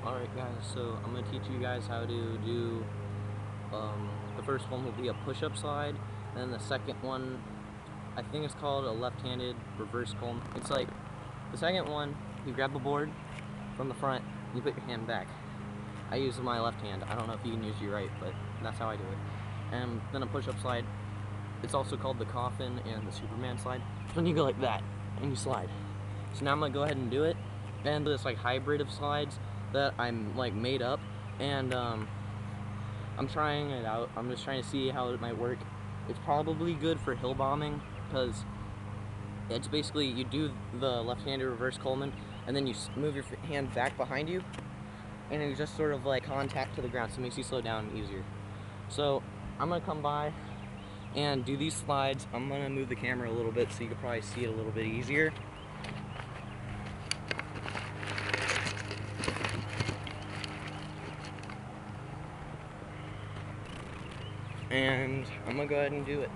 Alright guys, so I'm going to teach you guys how to do, the first one will be a push-up slide, and then the second one, I think it's called a left-handed reverse column. It's like, the second one, you grab a board from the front, and you put your hand back. I use my left hand, I don't know if you can use your right, but that's how I do it. And then a push-up slide, it's also called the coffin and the Superman slide. When you go like that, and you slide. So now I'm going to go ahead and do it, and this like hybrid of slides that I'm like made up, and I'm trying it out. I'm just trying to see how it might work. It's probably good for hill bombing because it's basically you do the left-handed reverse Coleman and then you move your hand back behind you and you just sort of like contact to the ground, so it makes you slow down easier. So I'm gonna come by and do these slides. I'm gonna move the camera a little bit so you can probably see it a little bit easier. And I'm gonna go ahead and do it.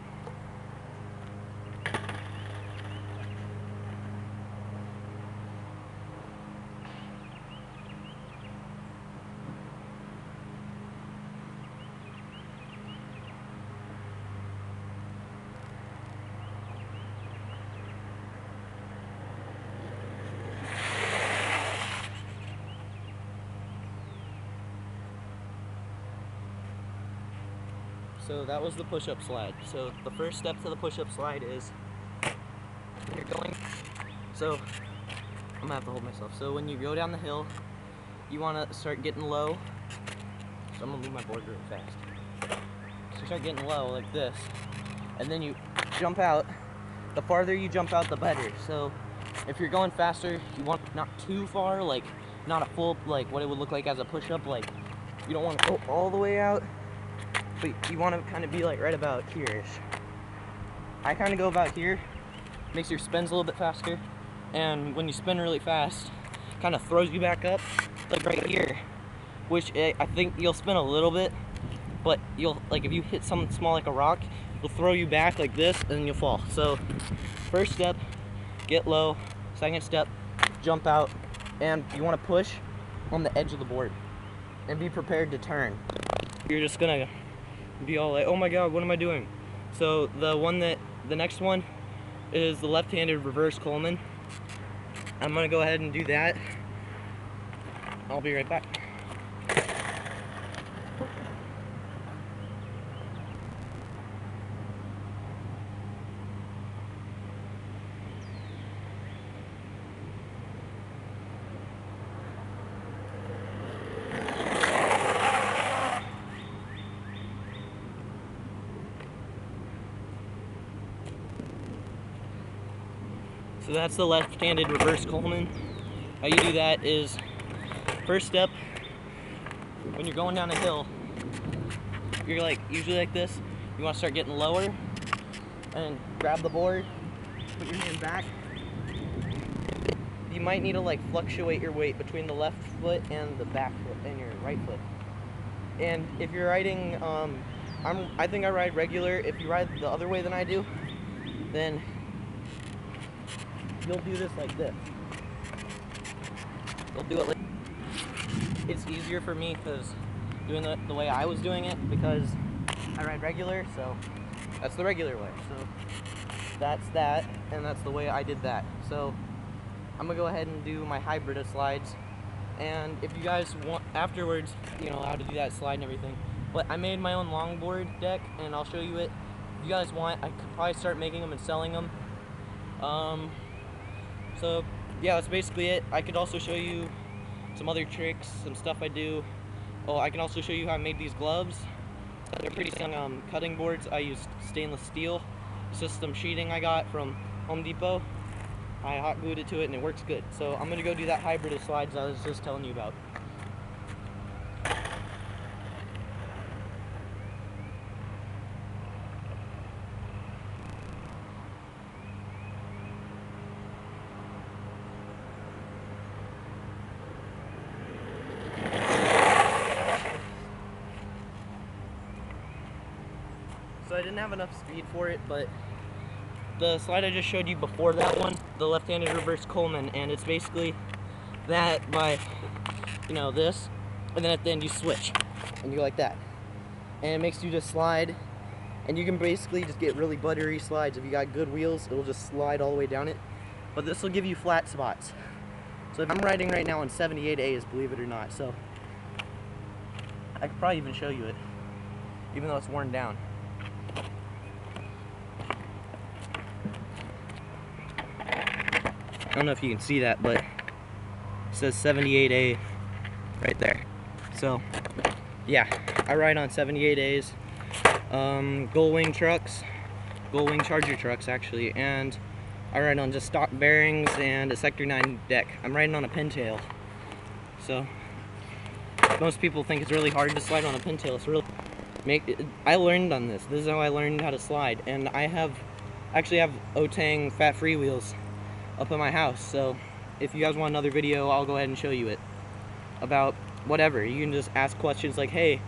So that was the push-up slide. So the first step to the push-up slide is you're going. So I'm gonna have to hold myself. So when you go down the hill, you want to start getting low. So I'm gonna move my board really fast. So you start getting low like this, and then you jump out. The farther you jump out, the better. So if you're going faster, you want not too far, like not a full, like what it would look like as a push-up. Like you don't want to go all the way out, but you want to kind of be like right about here-ish. I kind of go about here, makes your spins a little bit faster, and when you spin really fast, kind of throws you back up, like right here, which I think you'll spin a little bit, but you'll, like if you hit something small like a rock, it'll throw you back like this, and then you'll fall. So first step, get low. Second step, jump out, and you want to push on the edge of the board, and be prepared to turn. You're just gonna be all like, oh my god, what am I doing? So the next one is the left-handed reverse Coleman. I'm gonna go ahead and do that. I'll be right back. So that's the left-handed reverse Coleman. How you do that is, first step, when you're going down a hill, you're like usually like this. You want to start getting lower, and grab the board, put your hand back. You might need to like fluctuate your weight between the left foot and the back foot and your right foot. And if you're riding, I think I ride regular. If you ride the other way than I do, then you'll do this like this. You'll do it like, it's easier for me because doing the way I was doing it, because I ride regular, so that's the regular way. So that's that, and that's the way I did that. So I'm gonna go ahead and do my hybrid of slides, and if you guys want afterwards, you know how to do that slide and everything. But I made my own longboard deck, and I'll show you it. If you guys want, I could probably start making them and selling them. So yeah, that's basically it. I could also show you some other tricks, some stuff I do. Oh, I can also show you how I made these gloves. They're pretty strong cutting boards. I used stainless steel. It's just some sheeting I got from Home Depot. I hot glued it to it and it works good. So I'm gonna go do that hybrid of slides I was just telling you about. So I didn't have enough speed for it, but the slide I just showed you before that one, the left-handed reverse Coleman, and it's basically that by you know, this, and then at the end you switch, and you go like that. And it makes you just slide, and you can basically just get really buttery slides. If you got good wheels, it'll just slide all the way down it. But this will give you flat spots. So if I'm riding right now on 78As, believe it or not, so I could probably even show you it, even though it's worn down. I don't know if you can see that, but it says 78A right there. So yeah, I ride on 78As, Gullwing trucks, Gullwing Charger trucks actually, and I ride on just stock bearings and a Sector 9 deck. I'm riding on a pintail. So most people think it's really hard to slide on a pintail. It's really I learned on this. This is how I learned how to slide, and I actually have Otang fat free wheels up at my house. So if you guys want another video, I'll go ahead and show you it about whatever. You can just ask questions like, hey,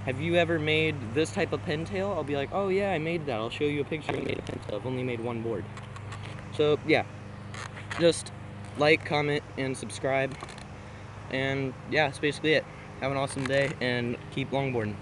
have you ever made this type of pintail? I'll be like, oh yeah, I made that. I'll show you a picture. I made a pintail. I've only made one board. So yeah, just like, comment, and subscribe. And yeah, that's basically it. Have an awesome day and keep longboarding.